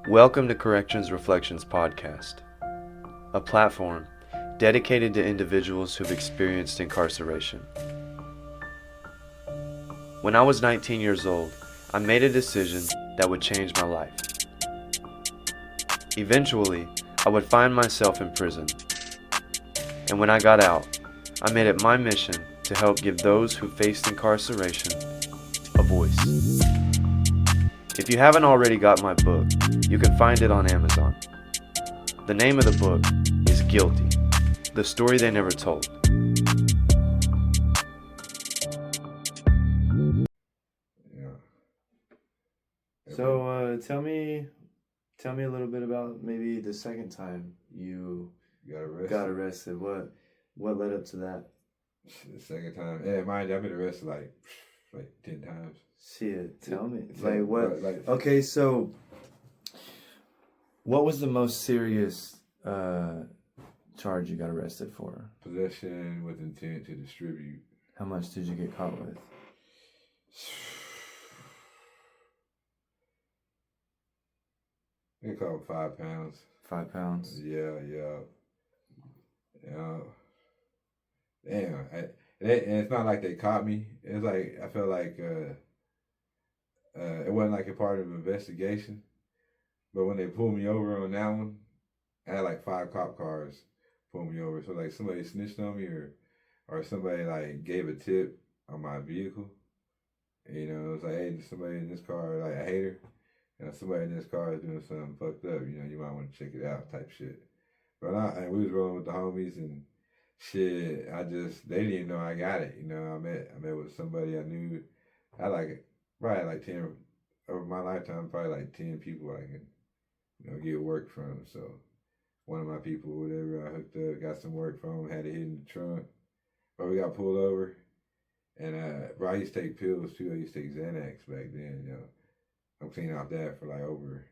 Welcome to Corrections Reflections Podcast, a platform dedicated to individuals who've experienced incarceration. When I was 19 years old, I made a decision that would change my life. Eventually, I would find myself in prison. And when I got out, I made it my mission to help give those who faced incarceration a voice. If you haven't already got my book, you can find it on Amazon. The name of the book is Guilty, the story they never told. Yeah. So tell me a little bit about maybe the second time you got arrested. What led up to that? The second time, yeah, mind you, I've been arrested like 10 times. Shit, tell me. Yeah, Like what? like- Okay, so what was the most serious charge you got arrested for? Possession with intent to distribute. How much did you get caught with? They call it 5 pounds. 5 pounds? Yeah. Damn. And it's not like they caught me. It's like, I felt like it wasn't like a part of an investigation. But when they pulled me over on that one, I had like 5 cop cars pull me over. So like somebody snitched on me or somebody like gave a tip on my vehicle. You know, it was like, hey, there's somebody in this car, like a hater. You know, somebody in this car is doing something fucked up. You know, you might want to check it out type shit. But and we was rolling with the homies and shit. They didn't even know I got it. You know, I met with somebody I knew. I probably like 10, over my lifetime, probably like 10 people I can, get work from. So one of my people, whatever, I hooked up, got some work from, had it hidden in the trunk. But we got pulled over. And, I used to take pills too. I used to take Xanax back then, I'm clean off that for like over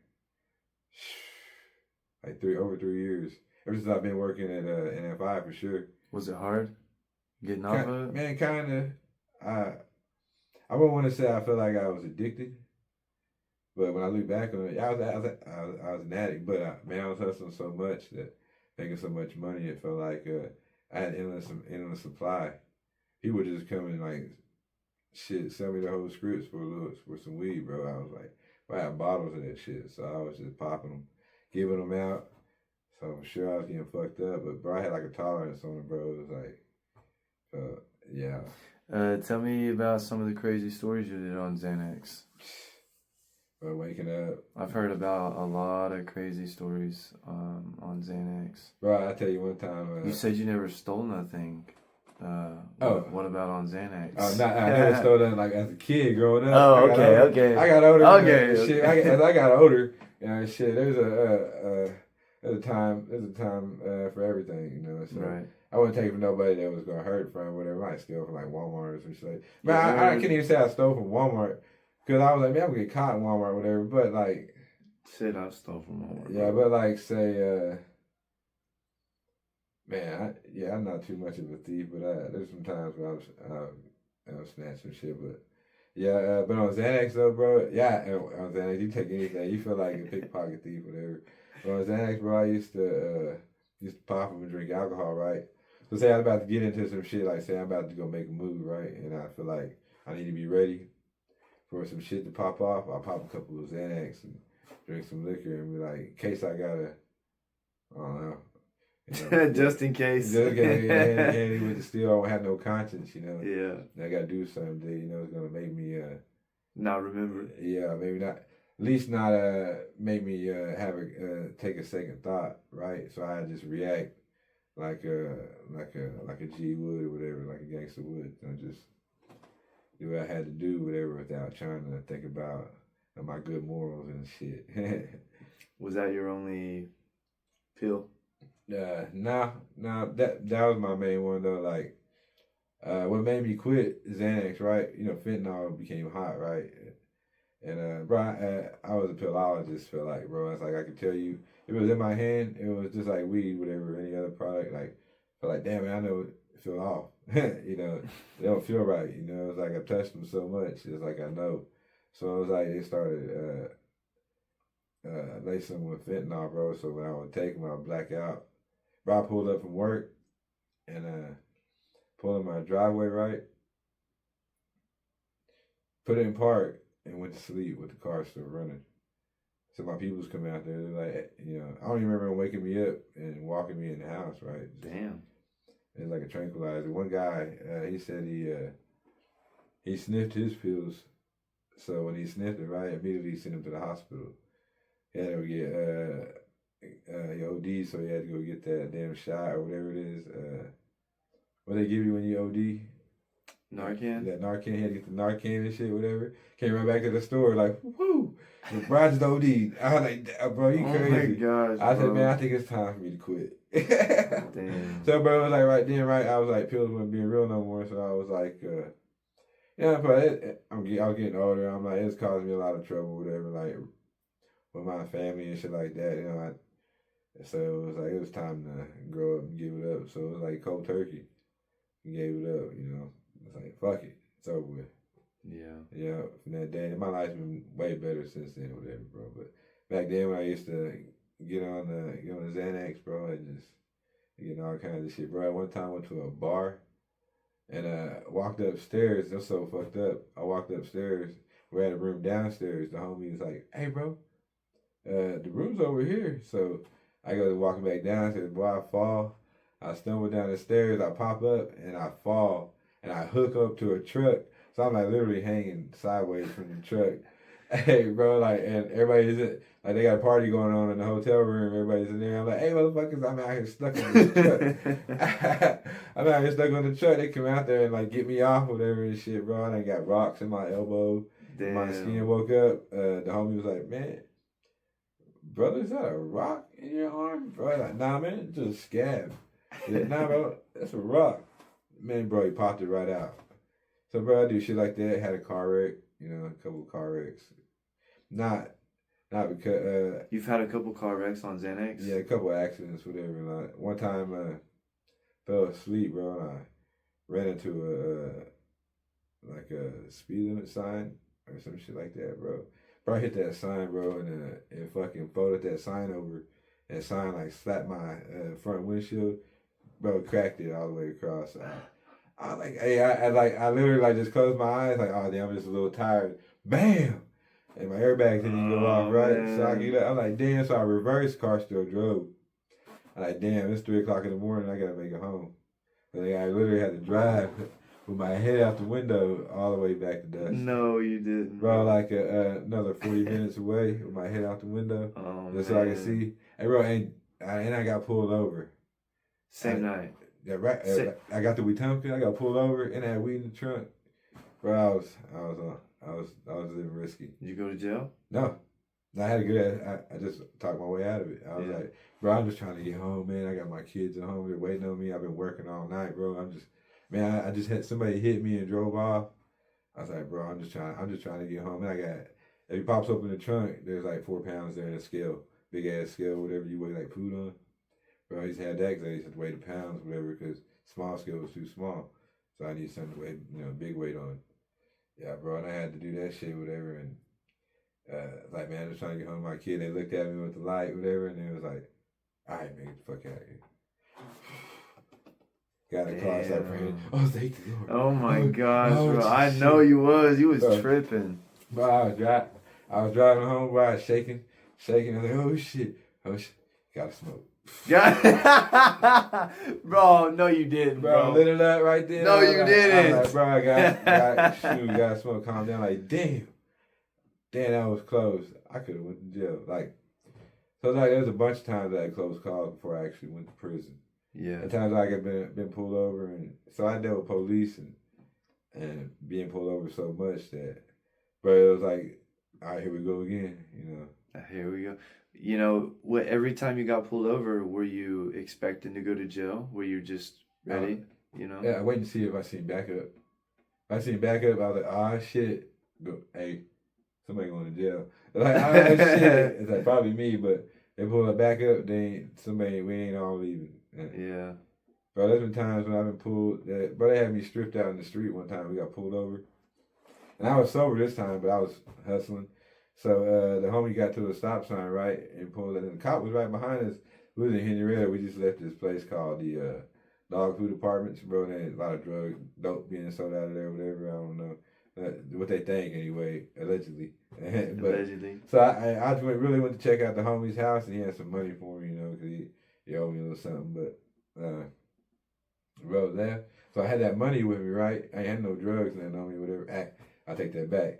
3 years. Ever since I've been working at NFI for sure. Was it hard getting off of it? Man, kind of. I wouldn't want to say I felt like I was addicted, but when I look back on it, I was an addict. But I was hustling so much that making so much money, it felt like I had endless supply. People just come and like sell me the whole scripts for some weed, bro. I was like, I had bottles of that shit, so I was just popping them, giving them out. So I'm sure I was getting fucked up, but bro, I had like a tolerance on it, bro. It was like, yeah. Tell me about some of the crazy stories you did on Xanax. Bro, waking up. I've heard about a lot of crazy stories on Xanax. Bro, I tell you one time. You said you never stole nothing. What about on Xanax? I never stole nothing like as a kid growing up. Oh, okay. I got older. Okay. Shit, as I got older, shit. There's a time for everything, So right. I wouldn't take it from nobody that was gonna hurt from whatever. I might steal from like Walmart or some shit. Man, I can't even say I stole from Walmart because I was like, man, I'm gonna get caught in Walmart or whatever. But like, shit, I stole from Walmart. Yeah, but like say, man, I'm not too much of a thief, but there's some times where I was snatch some shit, but yeah, but on Xanax though, bro, yeah, on Xanax you take anything, you feel like a pickpocket thief, whatever. But on Xanax, bro, I used to pop them and drink alcohol, right? So say I'm about to get into some shit, like say I'm about to go make a move, right, and I feel like I need to be ready for some shit to pop off. I'll pop a couple of Xanax and drink some liquor and be like, in case I gotta, I don't know. Just in case. Just with the still, I won't have no conscience, Yeah. I gotta do something that, it's gonna make me not remember. Yeah, maybe not. At least not make me take a second thought, right? So I just react like a G would or whatever, like a gangster would. Just do what I had to do, whatever, without trying to think about my good morals and shit. Was that your only pill? No, that was my main one though. Like, what made me quit Xanax, right? Fentanyl became hot, right? And bro, I was a pillologist. Felt like, bro, it's like I could tell you if it was in my hand, it was just like weed, whatever, any other product. Like, felt like, damn, man, I know it feel off. It don't feel right. It's like I touched them so much. It's like I know. So it was like they started laced them with fentanyl, bro. So when I would take them, I would black out. Bro, I pulled up from work and pulled in my driveway, right? Put it in park and went to sleep with the car still running. So my people's come out there. They're like, I don't even remember them waking me up and walking me in the house, right? Damn. It's like a tranquilizer. One guy, he said he sniffed his pills. So when he sniffed it, right, immediately sent him to the hospital. He had to get he OD, so he had to go get that damn shot or whatever it is. What they give you when you OD? Narcan? That Narcan, he had to get the Narcan and shit, whatever. Came right back to the store, like, woo! Bro, just OD. I was like, bro, you crazy. Oh my gosh, I said, bro. man, I think it's time for me to quit. Damn. So, bro, it was like right then, right, I was like, pills weren't being real no more, so I was like, but I was getting older. I'm like, it's causing me a lot of trouble, whatever, like, with my family and shit like that, so it was time to grow up and give it up. So it was like cold turkey. We gave it up, It's like, fuck it. It's over with. Yeah. Yeah, from that day. My life's been way better since then, whatever, bro. But back then when I used to get on the Xanax, bro, I just getting all kinds of shit, bro. One time I went to a bar and walked upstairs. That's so fucked up. I walked upstairs. We had a room downstairs. The homie was like, hey, bro, the room's over here. So I go to walking back downstairs. Boy, I fall. I stumble down the stairs. I pop up and I fall. And I hook up to a truck. So I'm like literally hanging sideways from the truck. Hey, bro, like, and everybody's like, they got a party going on in the hotel room. Everybody's in there. I'm like, hey, motherfuckers, I'm out here stuck on this truck. I'm out here stuck on the truck. They come out there and like get me off, whatever and shit, bro. And I got rocks in my elbow. Damn. My skin woke up. The homie was like, man, brother, is that a rock in your arm? Bro, like, nah, man, it's just a scab. Nah, bro, that's a rock. Man, bro, he popped it right out. So, bro, I do shit like that. Had a car wreck, a couple of car wrecks. Not because... You've had a couple car wrecks on Xanax? Yeah, a couple of accidents, whatever. Like, one time, fell asleep, bro, and I ran into a speed limit sign or some shit like that, bro. Bro, I hit that sign, bro, and fucking folded that sign over. And sign, like, slapped my front windshield. Bro, cracked it all the way across. I was like, hey, I literally like just closed my eyes, like, oh damn, I'm just a little tired. Bam! And my airbag didn't go off, right? Man. So I get up, I'm like, damn, so I reversed, car still drove. I'm like, damn, it's 3 o'clock in the morning, I gotta make it home. But I literally had to drive with my head out the window all the way back to dust. No, you didn't. Bro, like another 40 minutes away with my head out the window. Oh, just man. so I could see. Hey, bro, and I got pulled over. Same night. Yeah, right. I got the Wetumpka. I got pulled over and I had weed in the trunk. Bro, I was living risky. Did you go to jail? No, I had a good. I just talked my way out of it. I was like, bro, I'm just trying to get home, man. I got my kids at home. They're waiting on me. I've been working all night, bro. I just had somebody hit me and drove off. I was like, bro, I'm just trying to get home. And if he pops open the trunk, there's like 4 pounds there in a scale, big ass scale, whatever you weigh like food on. Bro, I used to have that because I used to weigh the pounds, whatever, because small scale was too small. So I need something to weigh, big weight on. Yeah, bro, and I had to do that shit, whatever, and like, man, I was trying to get home with my kid. They looked at me with the light, whatever, and they was like, all right, man, get the fuck out of here. Got a car, started praying. Oh, thank the Lord. Oh my gosh, bro. Jesus. I know you was tripping. Bro, I was driving home, bro, I was shaking. I was like, oh shit, gotta smoke. Yeah. Bro, no you didn't, bro. Lit it up right there. No, you didn't. I was like, bro, I got smoke, calm down. Like, damn, that was close. I could have went to jail. Like, so like, there's a bunch of times I had close calls before I actually went to prison. Yeah. At times I had been pulled over, and so I dealt with police and being pulled over so much that, but it was like, all right, here we go again, Here we go. Every time you got pulled over, were you expecting to go to jail? Were you just ready? Yeah, I waited to see if I seen backup. If I seen backup, I was like, oh shit, hey, somebody going to jail. Like, oh shit, it's like probably me, but they pull it back up, we ain't all leaving. Yeah. Bro, there's been times when I've been pulled, bro, they had me stripped out in the street one time. We got pulled over. And I was sober this time, but I was hustling. So the homie got to the stop sign, right, and pulled in. And the cop was right behind us. We was in Henrietta. We just left this place called the Dog Food Apartments, bro. There's a lot of dope being sold out of there, whatever. I don't know. What they think anyway, allegedly. But, Allegedly. So I really went to check out the homie's house, and he had some money for me, because he owed me a little something. But bro, there. So I had that money with me, right? I ain't had no drugs and on me, whatever. I take that back.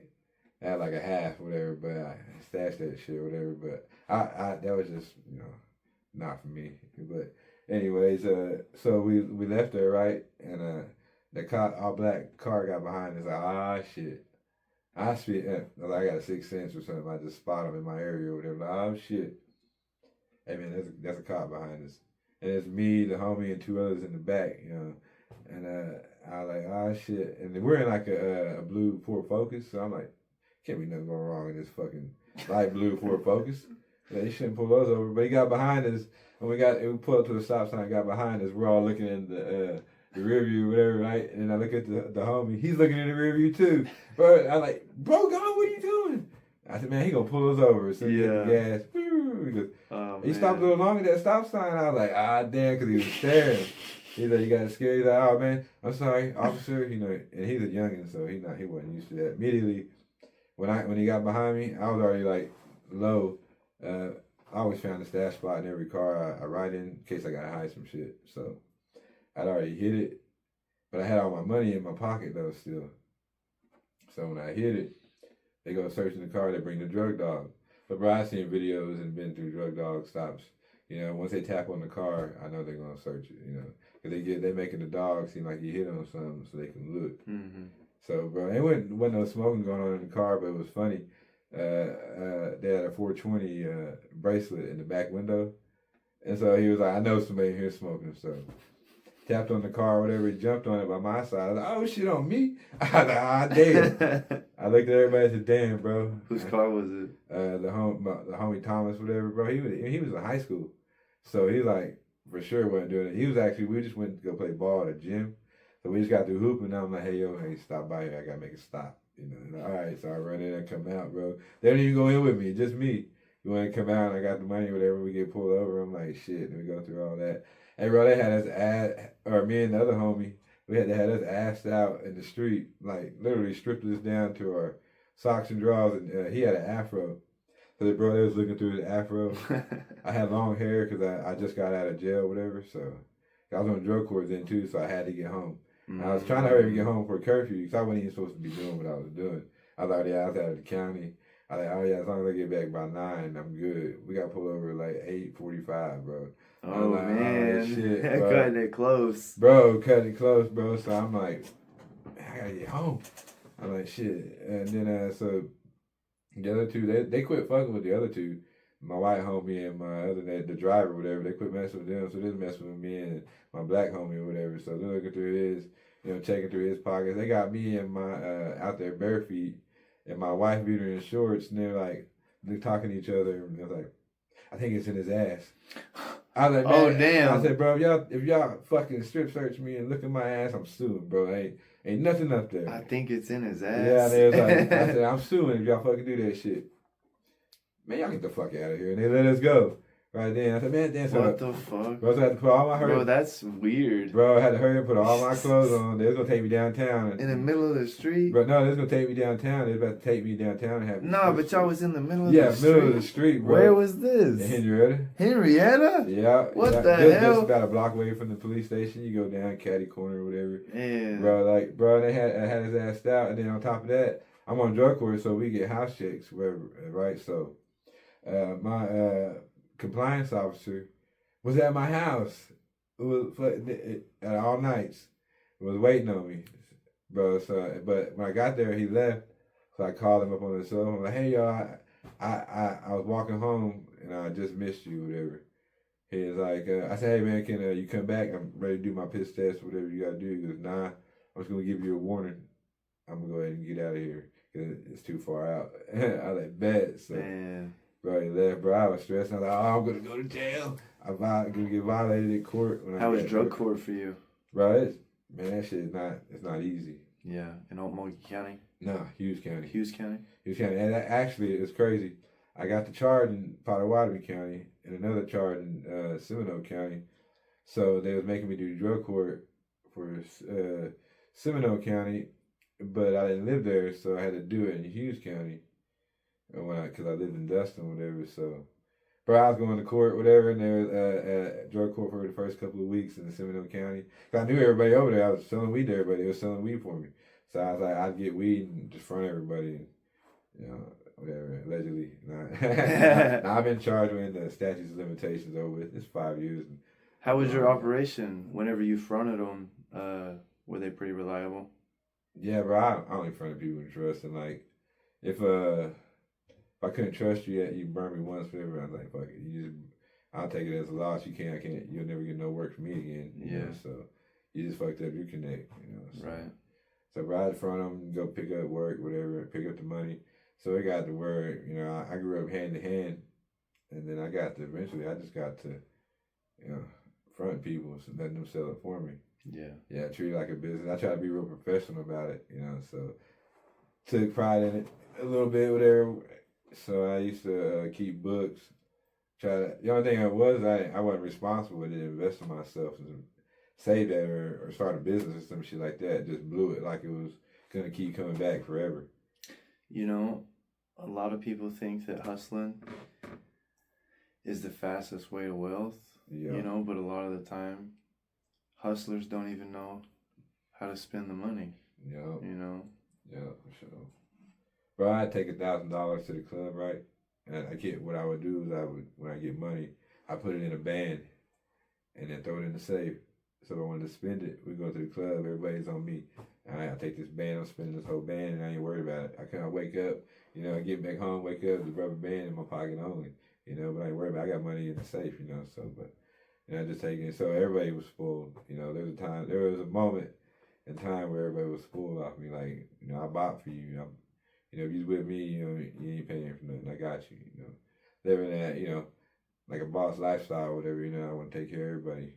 I had like a half, whatever, but I stashed that shit, whatever. But I that was just not for me. But anyways, so we left there, right, and the all black car got behind us. Like, shit. I spit, like I got a sixth sense or something. I just spot him in my area or whatever. Like, shit. Hey man, that's a cop behind us. And it's me, the homie, and two others in the back, And I was like, shit. And we're in like a blue Ford Focus. So I'm like, can't be nothing going wrong in this fucking light blue Ford Focus. They shouldn't pull us over. But he got behind us. And we pulled up to the stop sign, got behind us. We're all looking in the rear view, whatever, right? And I look at the homie. He's looking in the rear view too. Bro, I'm like, bro, God, what are you doing? I said, man, he gonna pull us over. So he hit the gas. He stopped a little long at that stop sign. I was like, damn, because he was staring. He's like, you got scared? He's like, oh man, I'm sorry, officer. And he's a youngin', so he wasn't used to that. Immediately, when he got behind me, I was already like low. I always found a stash spot in every car I ride in case I gotta hide some shit. So I'd already hit it, but I had all my money in my pocket though still. So when I hit it, they go searching the car. They bring the drug dog. But bro, I've seen videos and been through drug dog stops. Once they tap on the car, I know they're gonna search it. Because they making the dog seem like he hit on something so they can look. Mm-hmm. So bro, it wasn't no smoking going on in the car, but it was funny. They had a 420 bracelet in the back window, and so he was like, "I know somebody here smoking." So tapped on the car, whatever. He jumped on it by my side. I was like, "Oh shit, on me!" I was like, damn. I looked at everybody and said, "Damn, bro." Whose car was it? The homie Thomas, whatever, bro. He was in high school, so he like for sure wasn't doing it. He was actually, we just went to go play ball at a gym, so we just got through hooping. Now I'm like, hey stop by here. I gotta make a stop. And all right, so I run in and come out, bro. They didn't even go in with me, just me. We went and come out, and I got the money, whatever. We get pulled over. I'm like, shit. And we go through all that. Hey, bro, they had us me and the other homie, we had to have us assed out in the street, like literally stripped us down to our socks and drawers, and he had an afro. So the brother was looking through his afro. I had long hair because I just got out of jail, whatever. So I was on drug court then too, so I had to get home. I was trying to hurry and get home for curfew because I wasn't even supposed to be doing what I was doing. I was already out of the county. I was like, oh yeah, as long as I get back by 9, I'm good. We got pulled over like 8:45, bro. Oh like, man, oh, shit, bro. cutting it close. Bro, cutting it close, bro. So I'm like, I gotta get home. I'm like, shit. And then so the other two, they quit fucking with the other two. My white homie and my the driver, whatever, they quit messing with them. So they're messing with me and my black homie or whatever. So they're looking through his, checking through his pockets. They got me and my out there bare feet and my wife beater in shorts, and they're talking to each other. And they're like, I think it's in his ass. I was like, man, oh damn. I said, bro, if y'all fucking strip search me and look at my ass, I'm suing, bro. Ain't nothing up there. I think it's in his ass. Yeah, they was like, I said, I'm suing if y'all fucking do that shit. Man, y'all get the fuck out of here. And they let us go. Right then. I said, man, damn. So what the fuck? Bro, so I had to put all my Bro, that's weird. Bro, I had to hurry and put all my clothes on. They was going to take me downtown. In the middle of the street? Bro, no, they was going to take me downtown. They was about to take me downtown and have me. No, but y'all was in the middle of the street. Yeah, middle of the street, bro. Where was this? In Henrietta. Henrietta? Yeah. What the hell? Just about a block away from the police station. You go down Caddy Corner or whatever. Yeah. Bro, they had his ass out. And then on top of that, I'm on drug court, so we get house checks, wherever, right? So my compliance officer was at my house. It was at all nights. It was waiting on me, bro. So, but when I got there, he left. So I called him up on the cell phone. I'm like, hey y'all, I was walking home and I just missed you, whatever. He was like, I said, hey man, can you come back? I'm ready to do my piss test, whatever you gotta do. He goes, nah, I'm just gonna give you a warning. I'm gonna go ahead and get out of here because it's too far out. I was like, bet. So. Man. Bro, he left, bro. I was stressed. I was like, I'm going to go to jail. I'm going to get violated in court. How was drug court for you? Bro, that shit it's not easy. Yeah, in Okmulgee County? No, Hughes County. Hughes County. Hughes County. And actually, it's crazy. I got the charge in Potawatomi County and another charge in Seminole County. So they was making me do drug court for Seminole County, but I didn't live there, so I had to do it in Hughes County. Because I lived in Dustin, whatever. So, but I was going to court, whatever, and there was drug court for the first couple of weeks in the Seminole County. Cause I knew everybody over there. I was selling weed to everybody. They was selling weed for me. So I was like, I'd get weed and just front everybody, and, whatever, allegedly. Now I've been charged when the statutes of limitations over. It's 5 years. How was your operation whenever you fronted them? Were they pretty reliable? Yeah, bro. I only fronted people in trust, and like, if I couldn't trust you, you burn me once, whatever. I was like, fuck it. I'll take it as a loss. I can't. You'll never get no work from me again. You know? So you just fucked up your connect. So. Right. So ride in front of them, go pick up work, whatever, pick up the money. So it got to where, I grew up hand to hand, and then eventually I just got to, front people, so letting them sell it for me. Yeah. Yeah, treat it like a business. I try to be real professional about it, so took pride in it a little bit, whatever. So I used to keep books. The only thing I wasn't responsible with it, invest in myself and save that or start a business or some shit like that. Just blew it like it was gonna keep coming back forever. A lot of people think that hustling is the fastest way to wealth. Yeah. But a lot of the time, hustlers don't even know how to spend the money. Yeah. Yeah, for sure. Bro, I'd take $1,000 to the club, right? And what I would do is when I get money, I put it in a band and then throw it in the safe. So if I wanted to spend it, we go to the club, everybody's on me. I take this band, I'm spending this whole band, and I ain't worried about it. I kind of wake up, I get back home, wake up, the rubber band in my pocket only, but I ain't worried about it. I got money in the safe, I just take it. So everybody was spoiled. There was a moment in time where everybody was spoiled off me, like, I bought for you. If you with me, you ain't paying for nothing. I got you, Living that, like a boss lifestyle or whatever, I want to take care of everybody.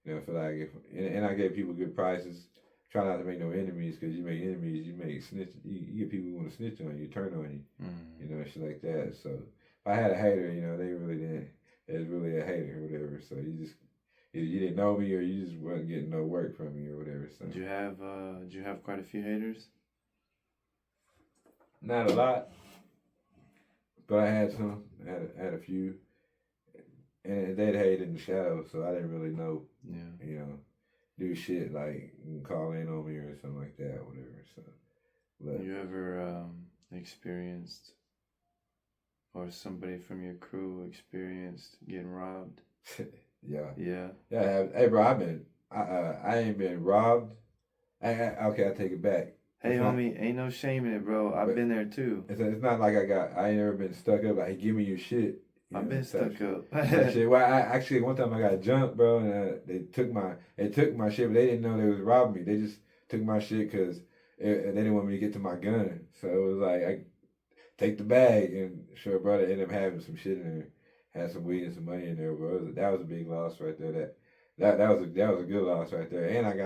I feel like and I gave people good prices. Try not to make no enemies, because you make enemies, you make snitch. You get people who want to snitch on you, turn on you, shit like that. So if I had a hater, they really didn't. It was really a hater or whatever. So either you didn't know me or you just wasn't getting no work from me or whatever. So Did you have quite a few haters? Not a lot, but I had some. I had a few, and they'd hate in the shadows, so I didn't really know. Yeah. Do shit like call in on me or something like that, whatever. So, but you ever experienced, or somebody from your crew experienced getting robbed? Yeah. Yeah. Yeah. Hey, bro, I ain't been robbed. Okay, I take it back. Hey, homie, ain't no shame in it, bro. I've been there too. It's not like I ain't never been stuck up. Like, hey, give me your shit. I've been stuck up. Shit. Well, actually one time I got jumped, bro, and they took my shit, but they didn't know they was robbing me. They just took my shit because they didn't want me to get to my gun. So it was like, I take the bag, and sure, brother ended up having some shit in there, had some weed and some money in there, bro. That was a big loss right there. That was a good loss right there. And I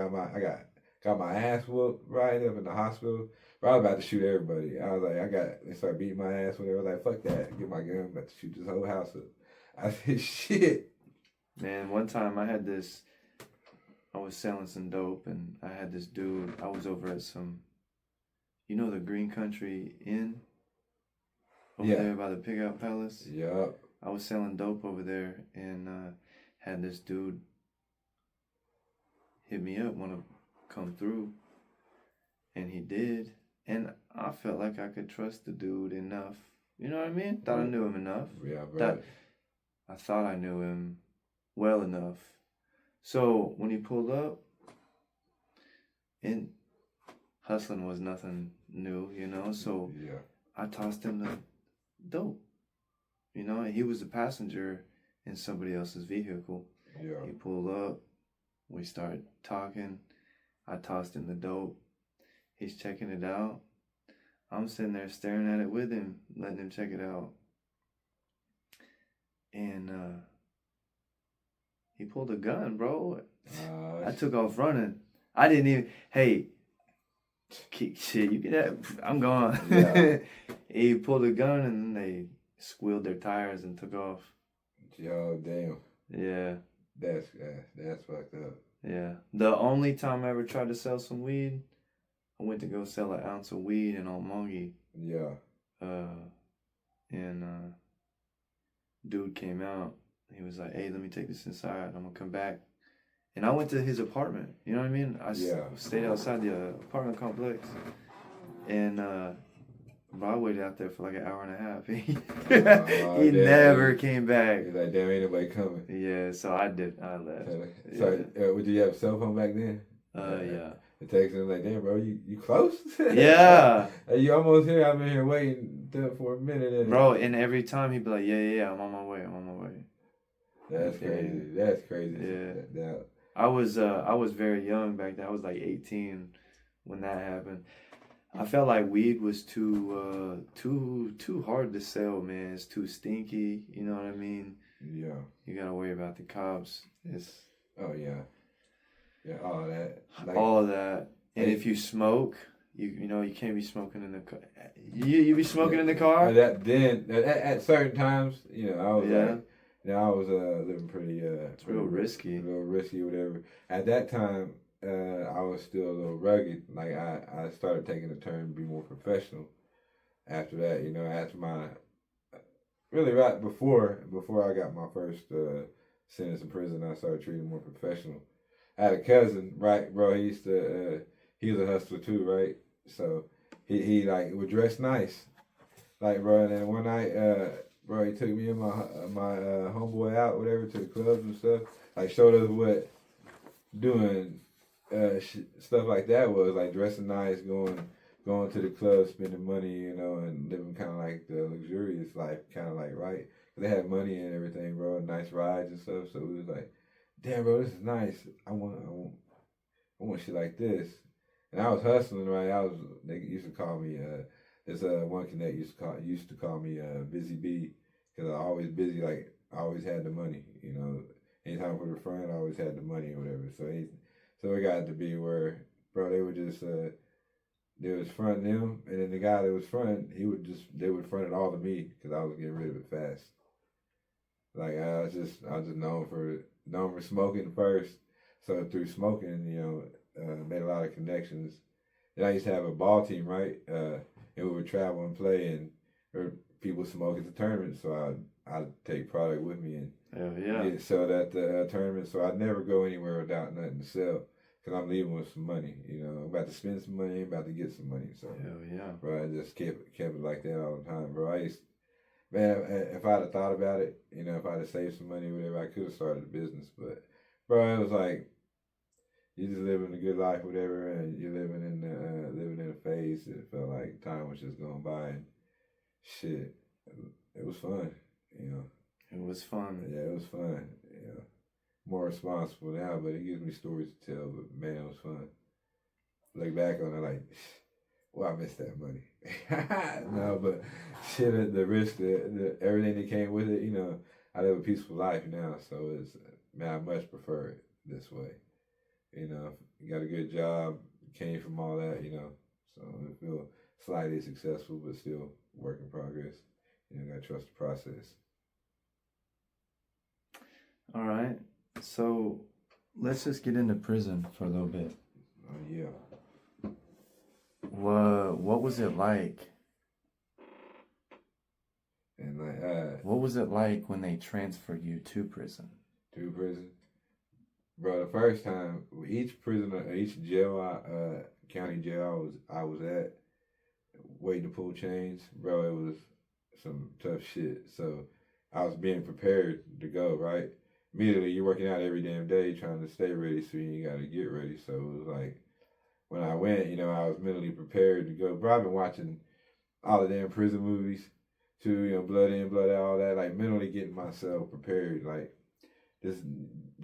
got my ass whooped right up in the hospital. Bro, I was about to shoot everybody. I was like, they started beating my ass, whatever. I was like, fuck that. Get my gun. I'm about to shoot this whole house up. I said, shit. Man, one time I was selling some dope, and I had this dude. I was over at some, the Green Country Inn over there by the Pig Palace. Yup. I was selling dope over there, and had this dude hit me up, want to come through, and he did. And I felt like I could trust the dude enough. You know what I mean? Thought I knew him enough. Yeah, bro. I thought I knew him well enough. So when he pulled up, and hustling was nothing new, So yeah. I tossed him the dope. And he was the passenger in somebody else's vehicle. Yeah. He pulled up. We started talking. I tossed him the dope. He's checking it out. I'm sitting there staring at it with him, letting him check it out. And he pulled a gun, bro. I took off running. I didn't even... Hey, Shit, you can have, I'm gone. Yeah. He pulled a gun and they squealed their tires and took off. Yo, damn. Yeah, That's fucked up. yeah. The only time I ever tried to sell some weed, I went to go sell an ounce of weed in Omongi. Yeah. And dude came out. He was like, "Hey, let me take this inside. I'm gonna come back." And I went to his apartment. You know what I mean? I stayed outside the apartment complex, and but I waited out there for like an hour and a half. He never came back. He's like, damn, ain't nobody coming. Yeah, so I left. So, did you have a cell phone back then? Yeah. The text was like, damn, bro, you close? Yeah. You almost here. I've been here waiting for a minute. Bro, and every time he'd be like, yeah, I'm on my way. That's crazy. That's crazy. Yeah. I was very young back then. I was like 18 when that happened. I felt like weed was too hard to sell, man. It's too stinky. You know what I mean? Yeah. You gotta worry about the cops. Oh yeah. Yeah, all that. All of that. And if you smoke, you know you can't be smoking in the car. You be smoking in the car? At certain times, you know, I was like, I was living pretty it's real risky. A little risky, whatever. At that time, I was still a little rugged. Like I started taking a turn to be more professional. After that, you know, after my really right before I got my first sentence in prison, I started treating more professional. I had a cousin, right, bro. He used to he was a hustler too, right? So he like would dress nice, like, bro. And then one night, bro, he took me and my homeboy out, whatever, to the clubs and stuff. Like showed us what doing stuff like that was, like dressing nice, going to the club, spending money, you know, and living kind of like the luxurious life, kind of like, right? 'Cause they had money and everything, bro, nice rides and stuff. So we was like, damn, bro, this is nice. I want shit like this. And I was hustling, right? They used to call me there's one connect used to call me Busy Bee, because I always busy, like I always had the money, you know. Anytime with a friend, I always had the money or whatever. So it got to be where, bro, they would just they was fronting him, and then the guy that was fronting, they would front it all to me because I was getting rid of it fast. Like I was just known for smoking first. So through smoking, you know, made a lot of connections. And I used to have a ball team, right? And we would travel and play, and or people smoke at the tournament. So I'd take product with me and get sold at the tournament. So I'd never go anywhere without nothing to sell, because I'm leaving with some money. You know, I'm about to spend some money, I'm about to get some money. So bro, I just kept it like that all the time, bro. Man, if I'd have thought about it, you know, if I'd have saved some money, whatever, I could have started a business. But, bro, it was like, you just living a good life, whatever, and you're living in a phase that felt like time was just going by, and shit, it was fun, you know. It was fun. Yeah, it was fun. You know, more responsible now, but it gives me stories to tell. But man, it was fun. Look back on it like, well, I missed that money. No, but shit, the risk, the everything that came with it, you know, I live a peaceful life now, so I much prefer it this way. You know, you got a good job, came from all that, you know, so I feel slightly successful, but still work in progress. You know, gotta trust the process. All right, so let's just get into prison for a little bit. Oh yeah. What was it like? And like, what was it like when they transferred you to prison? To prison, bro. The first time, each jail, county jail I was at, waiting to pull chains, bro. It was some tough shit. So I was being prepared to go, right. Immediately, you're working out every damn day trying to stay ready, so you got to get ready. So it was like, when I went, you know, I was mentally prepared to go. Bro, I've been watching all the damn prison movies too, you know, Blood In, Blood Out, all that, like mentally getting myself prepared. Like, this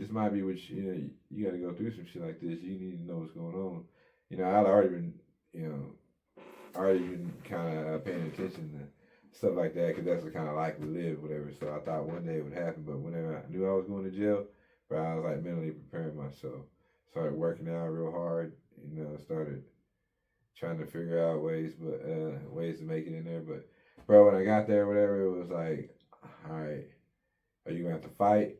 might be what, you know, you got to go through some shit like this. You need to know what's going on. You know, I'd already been, you know, kind of paying attention to stuff like that, because that's the kind of life we live, whatever. So I thought one day it would happen, but whenever I knew I was going to jail, bro, I was like mentally preparing myself. Started working out real hard. You know, started trying to figure out ways to make it in there. But bro, when I got there, whatever, it was like, all right, are you gonna have to fight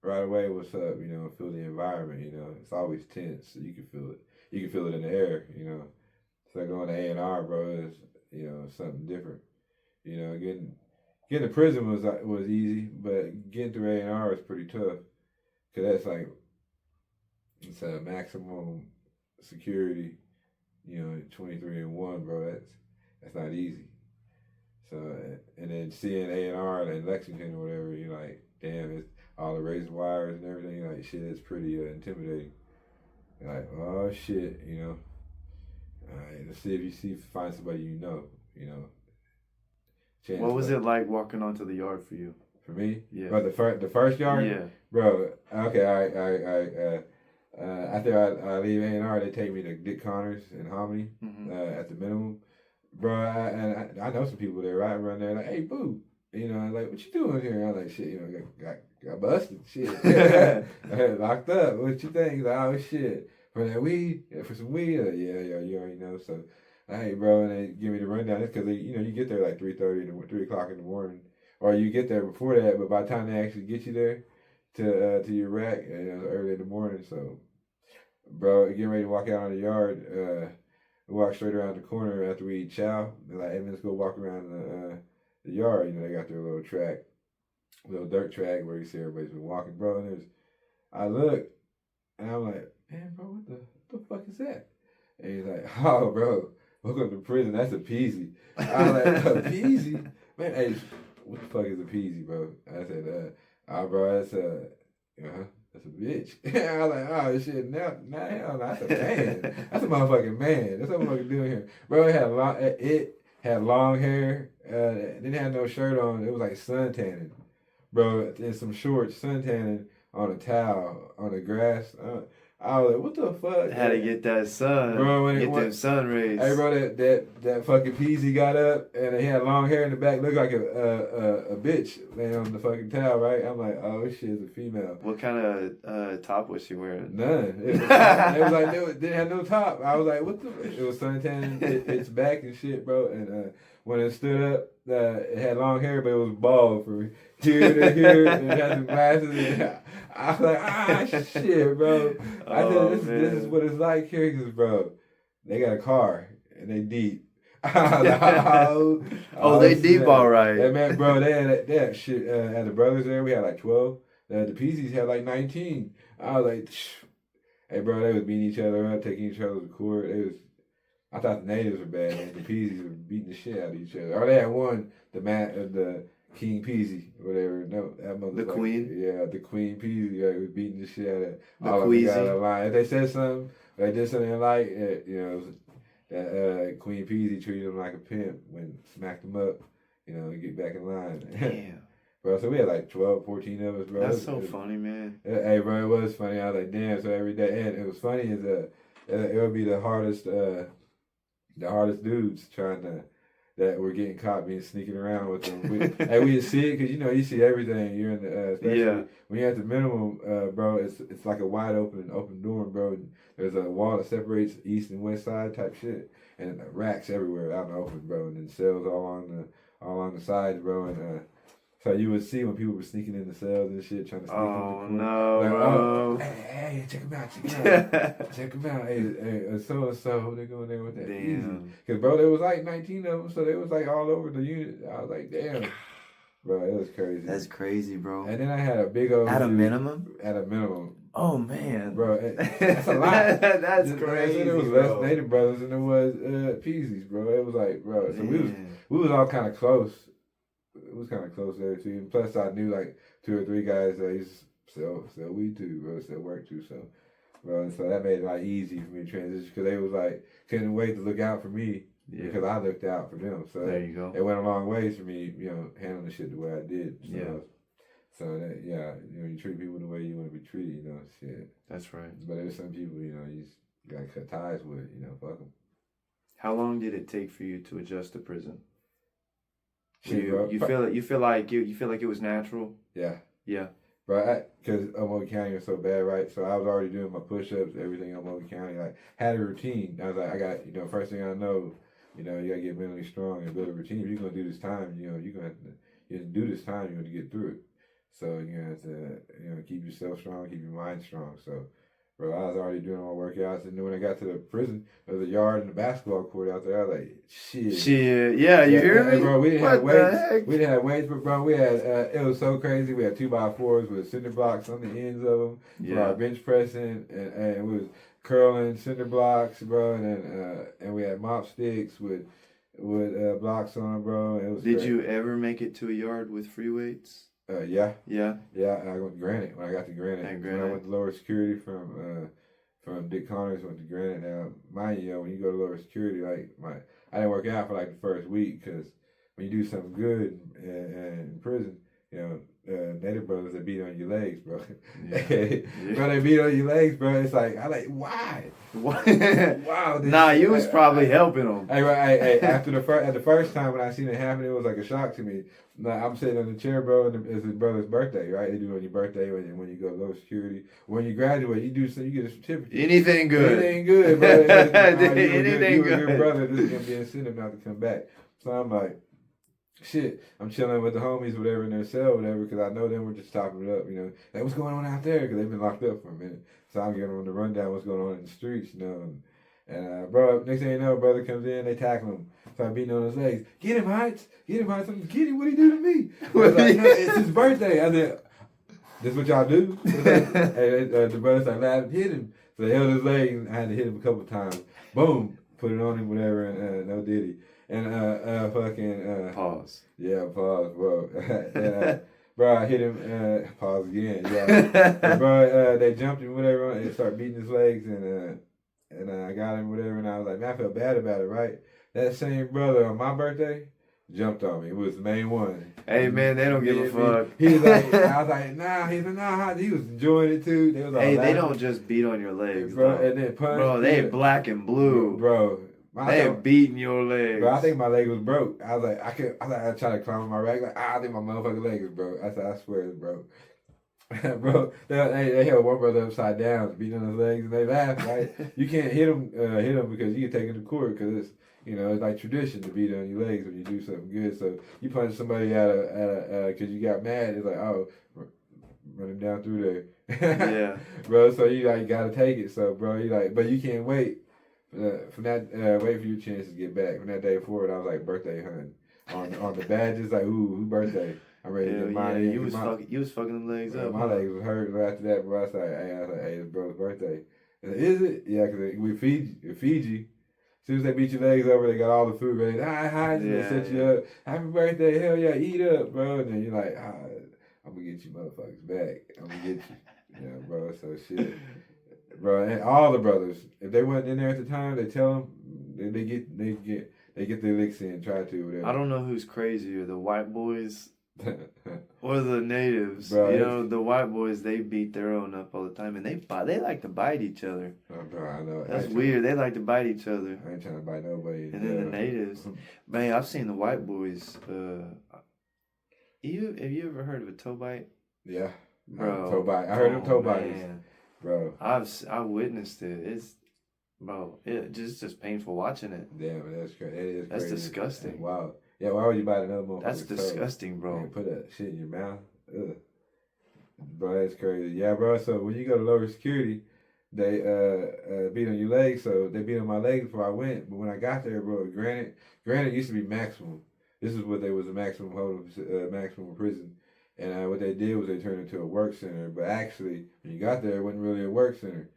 right away? What's up? You know, feel the environment. You know, it's always tense, so you can feel it. You can feel it in the air. You know, so going to A&R, bro, is something different. You know, getting to prison was easy, but getting through A&R was pretty tough. Cause that's like it's a maximum security. You know, 23-1, bro. That's not easy. So and then seeing A&R in Lexington or whatever, you're like, damn, it's all the razor wires and everything. You're like, shit, it's pretty intimidating. You're like, oh shit, you know. All right, let's see if you find somebody you know. You know. What was it like walking onto the yard for you? For me? Yeah. Bro, the first yard? Yeah. Bro, okay, after I leave A&R, they take me to Dick Connors in Hominy at the minimum. Bro, I know some people there, right? Run there like, hey, boo. You know, like, what you doing here? I'm like, shit, you know, got busted. Shit. I had locked up. What you think? He's like, oh, shit. For that weed? Yeah, for some weed? Yeah, you already know. So, hey, bro, and they give me the rundown. It's because, you get there like 3 o'clock in the morning. Or you get there before that, but by the time they actually get you there to your rack, it's early in the morning. So, bro, getting ready to walk out on the yard, we walk straight around the corner after we eat chow. They're like, hey, man, let's go walk around the yard. You know, they got their little dirt track where you see everybody's been walking, bro. And I look, and I'm like, man, bro, what the fuck is that? And he's like, oh, bro, welcome to prison. That's a peasy. I'm like, a peasy? Man, hey, what the fuck is a peasy, bro? I said, bro, that's a bitch. I was like, oh shit, now hell, that's a man. That's a motherfucking man. That's what I'm fucking doing here, bro. It had long hair. Didn't have no shirt on. It was like sun tanning, bro. And some shorts, sun tanning on a towel on the grass. I was like, what the fuck? Had to get that sun, bro. Get them sun rays. Hey, bro, that fucking Peasy got up and he had long hair in the back, looked like a bitch laying on the fucking towel, right? I'm like, oh, this shit is a female. What kind of top was she wearing? None. It was like it didn't have no top. I was like, what the? It was suntan, its back and shit, bro. And when it stood up, it had long hair, but it was bald from here to here, and it had some glasses. And I was like, shit, bro. I said, this is what it's like here, because, bro, they got a car and they deep. They deep, all right. Yeah, man, bro, they had shit. At the brothers there, we had like 12. The PCs had like 19. I was like, hey, bro, they was beating each other up, taking each other to court. I thought the natives were bad, man. The Peasies were beating the shit out of each other. Or they had one, the King Peasy, whatever. No, that motherfucker. The Queen? Yeah, the Queen Peasy was beating the shit out of the all Queasy. of them got a line. If they said something, or they did something like, that Queen Peasy treated him like a pimp when smacked him up, get back in line. Damn. Bro, so we had like 12, 14 of us, bro. That's so funny, man. Hey, bro, it was funny. I was like, damn. So every day, and it was funny is it would be the hardest dudes that were getting caught being sneaking around with them. We would see it because you see everything. You're in the especially when you're at the minimum, bro. It's like a wide open dorm, bro. And there's a wall that separates east and west side type shit, and racks everywhere out in the open, bro. And then cells all along the sides, bro. And so you would see when people were sneaking in the cells and shit, trying to sneak in the corner. No, like, bro. Hey, check them out. Check them out. Hey, so they're going there with that. Damn. Because, bro, there was like 19 of them, so they was like all over the unit. I was like, damn. Bro, it was crazy. That's crazy, bro. And then I had a big old... At a minimum? At a minimum. Oh, man. Bro, that's a lot. That's crazy, there was bro. less Native brothers than there was Peasies, bro. It was like, bro, so we was all kind of close. It was kind of close there too. And plus, I knew like 2 or 3 guys that used to sell weed too, bro. Sell work too, so bro. And so that made it like easy for me to transition because they was like couldn't wait to look out for me because I looked out for them. So there you go. It went a long ways for me, handling the shit the way I did. So, So that you treat people the way you want to be treated, shit. That's right. But there's some people, you just gotta cut ties with, fuck them. How long did it take for you to adjust to prison? Shit, you feel like it was natural? Yeah. Yeah. bro. Because Omoe County was so bad, right? So I was already doing my push-ups, everything in Omoe County. Like had a routine. I was like, I got, first thing I know, you gotta get mentally strong and build a routine. If you're gonna do this time, you're gonna have to, do this time. You're gonna get through it. So you have to, keep yourself strong, keep your mind strong. So, bro, I was already doing all workouts, and then when I got to the prison, there was a yard and a basketball court out there. I was like, shit. Shit, yeah, you hear me? Bro, we didn't What have the weights. heck? We didn't have weights, but bro, we had. It was so crazy. We had 2x4s with cinder blocks on the ends of them for our bench pressing, and we was curling cinder blocks, bro, and we had mop sticks with blocks on them, bro. It was. Did crazy. you ever make it to a yard with free weights? Yeah. Yeah. Yeah, I went to Granite when I got to Granite. At When I went to lower security from Dick Connors, went to Granite. Now, mind you, when you go to lower security, I didn't work out for like the first week because when you do something good in prison, native brothers that beat on your legs, bro. Yeah. Bro, they beat on your legs, bro. It's like why? What? Wow. Nah, you was probably helping them. Hey, after the first time when I seen it happen, it was like a shock to me. Like, I'm sitting on the chair, bro, and it's his brother's birthday, right? They do it on your birthday when you go to low security. When you graduate, you do so you get a certificate. Anything good. Anything good, bro. Anything you a good. good brother. This is gonna be an incentive not to come back. So I'm like, shit. I'm chilling with the homies, whatever, in their cell, whatever, because I know them. We're just topping it up, Like, what's going on out there? Because they've been locked up for a minute. So I'm giving them the rundown, what's going on in the streets, And bro, next thing you know, brother comes in, they tackle him. Start beating on his legs. Get him, Heights. Get him, Heights. Get him. What'd he do to me? I was like, no, it's his birthday. I said, this what y'all do? The brother started laughing. Hit him. So they held his leg, and I had to hit him a couple times. Boom. Put it on him, whatever, and no diddy. And Pause. Yeah, pause, bro. Bro, I hit him. Pause again. Yeah. But bro, they jumped him, whatever, and started beating his legs, and I got him, whatever, and I was like, man, I felt bad about it, right? That same brother on my birthday jumped on me. It was the main one. Hey, man, they don't give a fuck. He was like, I was like, nah. He was like, nah. He was enjoying it too. They was all Hey, laughing. they don't just beat on your legs, bro. though. And then punch. Bro, they black and blue. Bro. They beating your legs. Bro, I think my leg was broke. I was like, I tried to climb on my rack. Like, I think my motherfucking leg is broke. I said, I swear it's broke. Bro, they held one brother upside down, beating on his legs, and they laughed, right? You can't hit him because you get taken to court because it's, it's like tradition to beat on your legs when you do something good. So you punch somebody out of because you got mad. It's like, oh, run him down through there. Yeah. Bro, so you gotta take it. So, bro, but you can't wait. From that, wait for your chance to get back. From that day forward, I was like birthday hunting on the badges. Like, who birthday? I'm ready to get mine. You was fucking them legs up. My legs was hurt. But after that, bro, I was like, hey, it's bro's birthday. And is it? Yeah, because we Fiji. As soon as they beat your legs over, they got all the food ready. Hi, they set you up. Happy birthday, hell yeah, eat up, bro. And then you're like, I'm gonna get you motherfuckers back. I'm gonna get you, bro. So shit. Bro, and all the brothers, if they wasn't in there at the time, they tell them they get their licks in, try to, whatever. I don't know who's crazier, the white boys or the natives. Bro, the white boys, they beat their own up all the time, and they like to bite each other. Bro, I know. That's weird. They like to bite each other. I ain't trying to bite nobody. And then the natives, man, I've seen the white boys. Have you ever heard of a toe bite? Yeah, bro. Toe bite. I heard of toe bites. Bro, I witnessed it. It's just painful watching it. Damn, that's crazy. That is That's crazy. disgusting. Wow. Yeah, why would you bite another motherfucker? That's disgusting, bro. Man, put that shit in your mouth. Ugh. Bro, that's crazy. Yeah, bro. So when you go to lower security, they beat on your legs. So they beat on my legs before I went. But when I got there, bro, granted used to be maximum. This is what they was the maximum maximum prison. And what they did was they turned it into a work center. But actually, when you got there, it wasn't really a work center.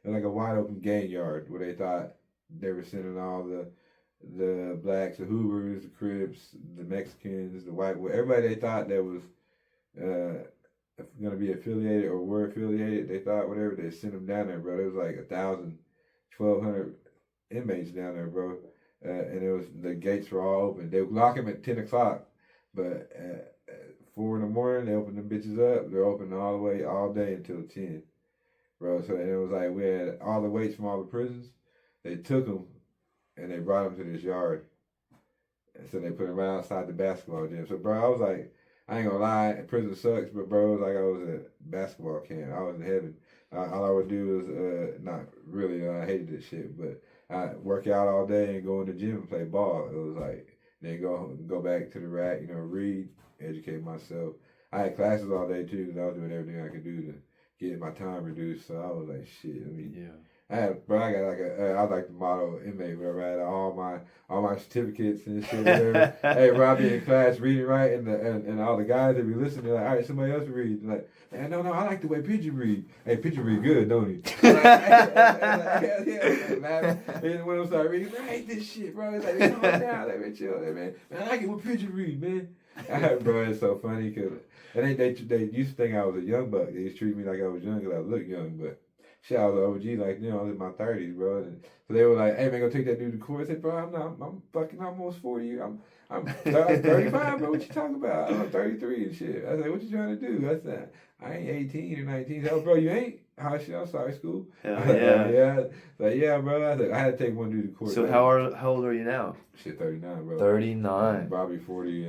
It was like a wide open gang yard where they thought they were sending all the blacks, the Hoovers, the Crips, the Mexicans, the white, everybody they thought that was going to be affiliated or were affiliated. They thought whatever, they sent them down there, bro. There was like 1,000, 1,200 inmates down there, bro. And it was, the gates were all open. They would lock them at 10 o'clock, but 4 in the morning, they opened them bitches up. They're open all the way, all day until 10. Bro, so it was like we had all the weights from all the prisons. They took them and they brought them to this yard. And so they put them right outside the basketball gym. So, bro, I was like, I ain't gonna lie, prison sucks, but bro, it was like I was at basketball camp. I was in heaven. All I would do was not really. I hated this shit, but I work out all day and go in the gym and play ball. It was like then go back to the rack, read, educate myself. I had classes all day too, because I was doing everything I could do to get my time reduced. So I was like, shit. I mean, Yeah. I got like I was like the model inmate, whatever. I had all my certificates and shit, whatever. Hey, bro, I be in class reading, right, and all the guys that be listening, they're like, all right, somebody else read. They're like, man, no, I like the way Pigeon read. Hey, Pigeon read good, don't he? Man, and when I started reading, I hate this shit, bro. It's like, calm down, let me chill, man. Man, I like it when Pigeon read, man. Bro, it's so funny because they used to think I was a young buck. They used to treat me like I was young because I look young, but shit, I was an OG, like, I was in my 30s, bro. And so they were like, hey, man, go take that dude to court. I said, bro, I'm fucking almost 40. I'm 35, bro. What you talking about? I'm 33 and shit. I said, what you trying to do? I said, I ain't 18 or 19. I said, oh, bro, you ain't? How shit, I'm sorry, school. Hell yeah. Yeah. Like, yeah, bro. I said, I had to take one dude to court. So how old are you now? Shit, 39, bro. 39. Probably 40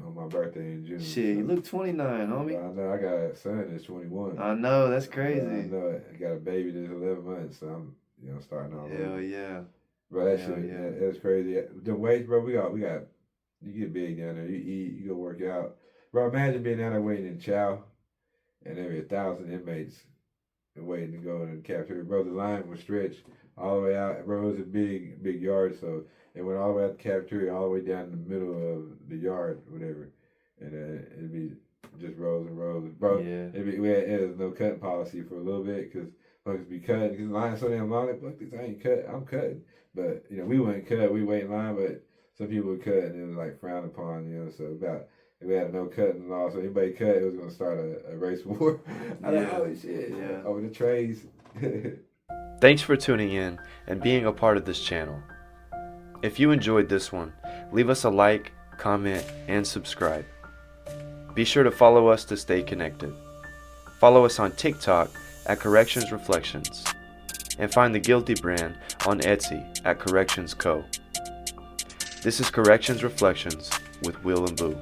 on my birthday in June. Shit, you look 29, homie. I know. I got a son that's 21. I know, that's crazy. I know it. I got a baby that's 11 months, so I'm, starting all Hell over. yeah. Bro, that Hell shit, yeah. that's crazy. The weights, bro, we got, you get big down there. You eat, you go work out. Bro, imagine being down there waiting in chow, and there were 1,000 inmates and waiting to go in the cafeteria. Bro, the line was stretched all the way out. Bro, it was a big yard, so it went all the way out the cafeteria, all the way down in the middle of the yard, whatever. And it'd be just rows and rows. Bro, Yeah. it was no cutting policy for a little bit, because folks be cutting, because the line's so damn long, like, fuck this, I ain't cut, I'm cutting. But, we wouldn't cut, we wait in line, but some people would cut, and it was like frowned upon, so we had a no cutting law, so anybody cut, it was going to start a race war. I was like, holy shit, over the trays. Thanks for tuning in and being a part of this channel. If you enjoyed this one, leave us a like, comment, and subscribe. Be sure to follow us to stay connected. Follow us on TikTok at Corrections Reflections, and find the Guilty brand on Etsy at Corrections Co. This is Corrections Reflections with Will and Boo.